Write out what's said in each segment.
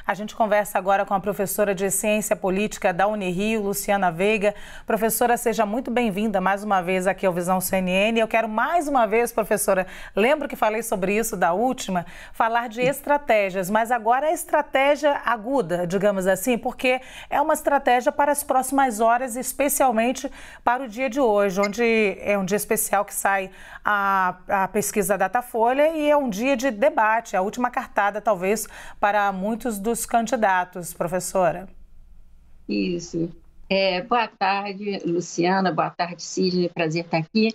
A gente conversa agora com a professora de Ciência Política da Unirio, Luciana Veiga. Professora, seja muito bem-vinda mais uma vez aqui ao Visão CNN. Eu quero mais uma vez, professora, lembro que falei sobre isso da última, falar de estratégias, mas agora é estratégia aguda, digamos assim, porque é uma estratégia para as próximas horas, especialmente para o dia de hoje, onde é um dia especial que sai a pesquisa Datafolha e é um dia de debate, a última cartada, talvez, para muitos dos candidatos, professora. Isso. Boa tarde, Luciana, boa tarde, Sidney, prazer estar aqui.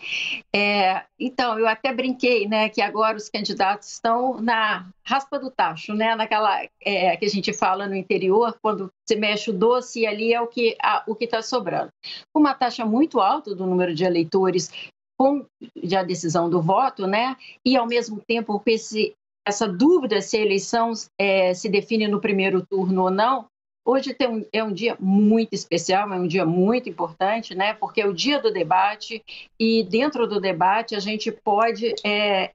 Então, eu até brinquei, né, que agora os candidatos estão na raspa do tacho, né, naquela que a gente fala no interior, quando você mexe o doce e ali é o que está sobrando. Uma taxa muito alta do número de eleitores com a decisão do voto, né, e ao mesmo tempo com essa dúvida se a eleição se define no primeiro turno ou não. Hoje é um dia muito especial, é um dia muito importante, né? Porque é o dia do debate e dentro do debate a gente pode,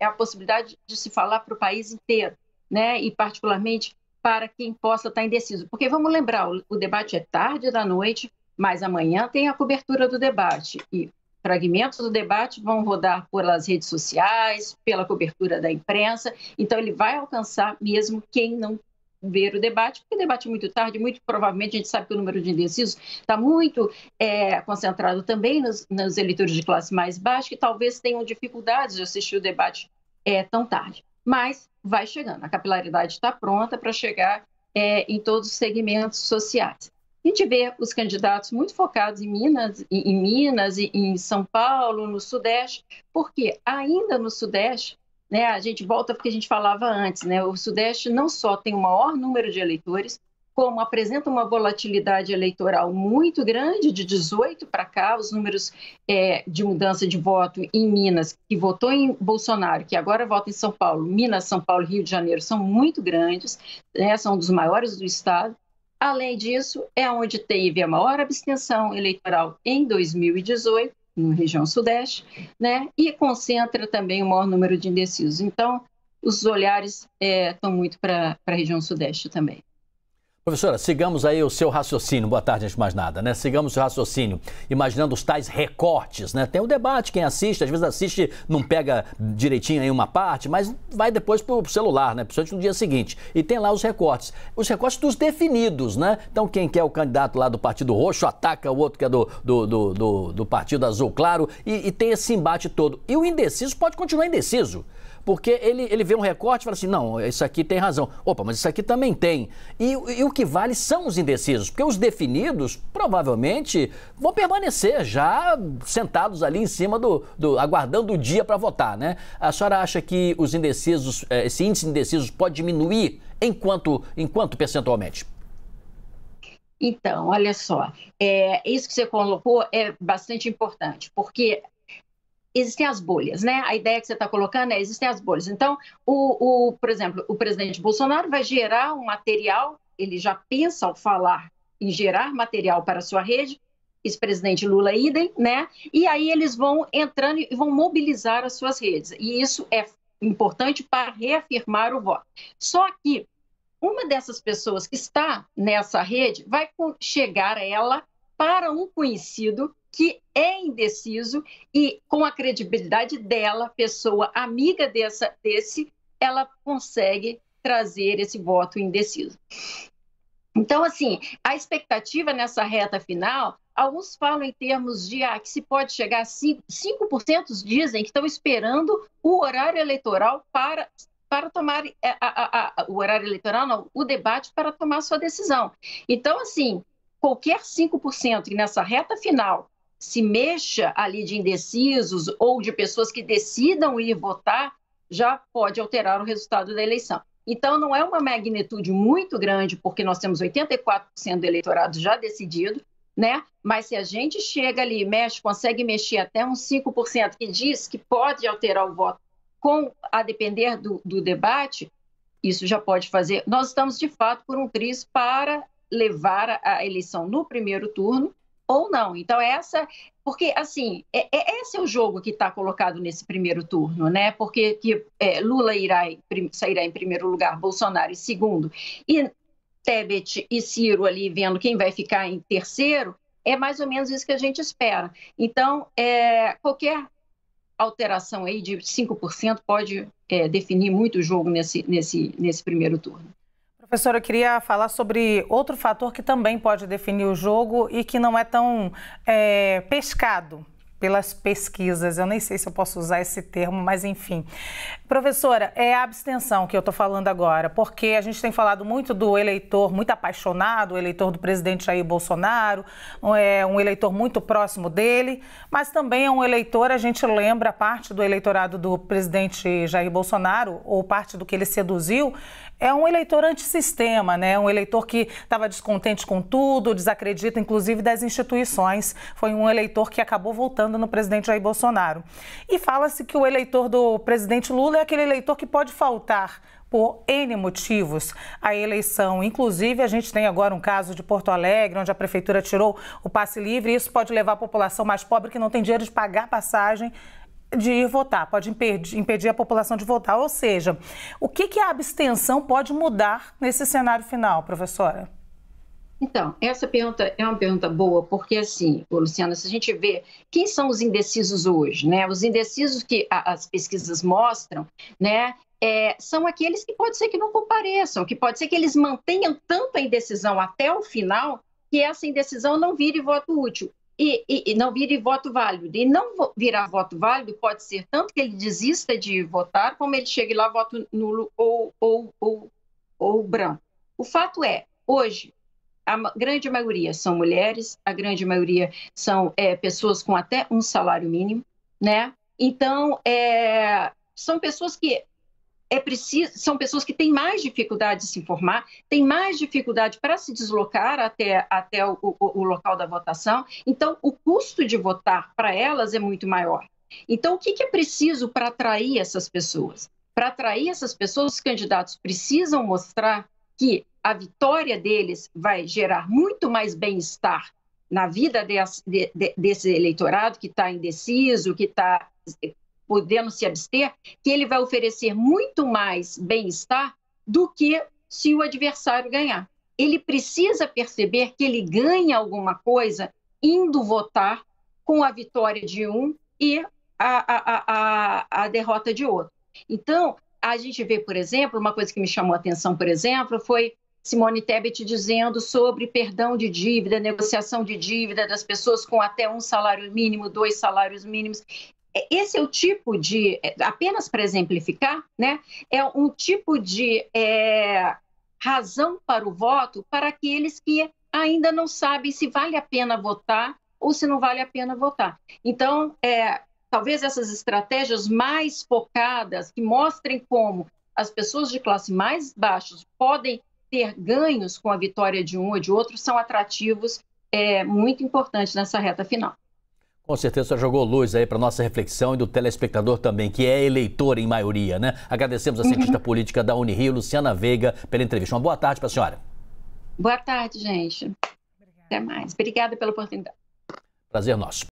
a possibilidade de se falar para o país inteiro, né? E particularmente para quem possa estar indeciso. Porque vamos lembrar, o debate é tarde da noite, mas amanhã tem a cobertura do debate e fragmentos do debate vão rodar pelas redes sociais, pela cobertura da imprensa, então ele vai alcançar mesmo quem não ver o debate, porque o debate é muito tarde, muito provavelmente a gente sabe que o número de indecisos está muito concentrado também nos eleitores de classe mais baixa, que talvez tenham dificuldades de assistir o debate tão tarde. Mas vai chegando, a capilaridade está pronta para chegar em todos os segmentos sociais. A gente vê os candidatos muito focados em Minas, e em São Paulo, no Sudeste, porque ainda no Sudeste, né, a gente volta porque a gente falava antes, né, o Sudeste não só tem o maior número de eleitores, como apresenta uma volatilidade eleitoral muito grande, de 18 para cá, os números de mudança de voto em Minas, que votou em Bolsonaro, que agora vota em São Paulo, Minas, São Paulo e Rio de Janeiro são muito grandes, né, são dos maiores do estado. Além disso, é onde teve a maior abstenção eleitoral em 2018, na região Sudeste, né? E concentra também o maior número de indecisos. Então, os olhares estão muito para a região Sudeste também. Professora, sigamos aí o seu raciocínio, boa tarde antes de mais nada, né? Sigamos o seu raciocínio, imaginando os tais recortes, né? Tem o debate, quem assiste, às vezes assiste, não pega direitinho aí uma parte, mas vai depois pro celular, né? Principalmente no dia seguinte. E tem lá os recortes dos definidos, né? Então quem quer o candidato lá do Partido Roxo ataca o outro que é do Partido Azul Claro e tem esse embate todo. E o indeciso pode continuar indeciso. Porque ele vê um recorte e fala assim, não, isso aqui tem razão. Opa, mas isso aqui também tem. E o que vale são os indecisos, porque os definidos provavelmente vão permanecer já sentados ali em cima aguardando o dia para votar, né? A senhora acha que os indecisos, esse índice de indecisos pode diminuir em quanto percentualmente? Então, olha só, isso que você colocou é bastante importante, porque existem as bolhas, né? A ideia que você está colocando existem as bolhas. Então, por exemplo, o presidente Bolsonaro vai gerar um material, ele já pensa ao falar em gerar material para a sua rede, ex-presidente Lula idem, né? E aí eles vão entrando e vão mobilizar as suas redes. E isso é importante para reafirmar o voto. Só que uma dessas pessoas que está nessa rede vai chegar ela para um conhecido que é indeciso e com a credibilidade dela, pessoa amiga desse, ela consegue trazer esse voto indeciso. Então, assim, a expectativa nessa reta final, alguns falam em termos de que se pode chegar a 5% dizem que estão esperando o horário eleitoral para tomar o horário eleitoral, não, o debate para tomar sua decisão. Então, assim, qualquer 5% que nessa reta final se mexa ali de indecisos ou de pessoas que decidam ir votar, já pode alterar o resultado da eleição. Então, não é uma magnitude muito grande, porque nós temos 84% do eleitorado já decidido, né? Mas se a gente chega ali e consegue mexer até uns 5% que diz que pode alterar o voto a depender do debate, isso já pode fazer. Nós estamos, de fato, por um triz para levar a eleição no primeiro turno, ou não. Então, porque, assim, esse é o jogo que está colocado nesse primeiro turno, né? Porque Lula sairá em primeiro lugar, Bolsonaro em segundo. E Tebet e Ciro ali vendo quem vai ficar em terceiro, é mais ou menos isso que a gente espera. Então, qualquer alteração aí de 5% pode definir muito o jogo nesse primeiro turno. Professora, eu queria falar sobre outro fator que também pode definir o jogo e que não é tão pescado pelas pesquisas. Eu nem sei se eu posso usar esse termo, mas enfim. Professora, é a abstenção que eu estou falando agora, porque a gente tem falado muito do eleitor muito apaixonado, o eleitor do presidente Jair Bolsonaro, um eleitor muito próximo dele, mas também é um eleitor, a gente lembra, parte do eleitorado do presidente Jair Bolsonaro, ou parte do que ele seduziu, é um eleitor antissistema, né? Um eleitor que estava descontente com tudo, desacredita inclusive das instituições. Foi um eleitor que acabou voltando no presidente Jair Bolsonaro. E fala-se que o eleitor do presidente Lula é aquele eleitor que pode faltar por N motivos à eleição. Inclusive, a gente tem agora um caso de Porto Alegre, onde a prefeitura tirou o passe livre, e isso pode levar a população mais pobre, que não tem dinheiro de pagar passagem, de ir votar, pode impedir a população de votar. Ou seja, o que a abstenção pode mudar nesse cenário final, professora? Então, essa pergunta é uma pergunta boa, porque assim, Luciana, se a gente vê quem são os indecisos hoje, né? Os indecisos que as pesquisas mostram, né? São aqueles que pode ser que não compareçam, que pode ser que eles mantenham tanta indecisão até o final, que essa indecisão não vire voto útil. E não vire voto válido. E não virar voto válido pode ser tanto que ele desista de votar, como ele chegue lá, voto nulo ou branco. O fato é, hoje, a grande maioria são mulheres, a grande maioria são pessoas com até um salário mínimo, né? Então, são pessoas que são pessoas que têm mais dificuldade de se informar, têm mais dificuldade para se deslocar até o local da votação. Então, o custo de votar para elas é muito maior. Então, o que é preciso para atrair essas pessoas? Para atrair essas pessoas, os candidatos precisam mostrar que a vitória deles vai gerar muito mais bem-estar na vida desse eleitorado que está indeciso, que está podendo se abster, que ele vai oferecer muito mais bem-estar do que se o adversário ganhar. Ele precisa perceber que ele ganha alguma coisa indo votar com a vitória de um e a derrota de outro. Então, a gente vê, por exemplo, uma coisa que me chamou a atenção, por exemplo, foi Simone Tebet dizendo sobre perdão de dívida, negociação de dívida das pessoas com até um salário mínimo, 2 salários mínimos. Esse é o tipo de, apenas para exemplificar, né? É um tipo de razão para o voto para aqueles que ainda não sabem se vale a pena votar ou se não vale a pena votar. Então, talvez essas estratégias mais focadas, que mostrem como as pessoas de classe mais baixa podem ter ganhos com a vitória de um ou de outro, são atrativos muito importantes nessa reta final. Com certeza, você jogou luz aí para nossa reflexão e do telespectador também, que é eleitor em maioria, né? Agradecemos a cientista política da Unirio, Luciana Veiga, pela entrevista. Uma boa tarde para a senhora. Boa tarde, gente. Obrigada. Até mais. Obrigada pela oportunidade. Prazer nosso.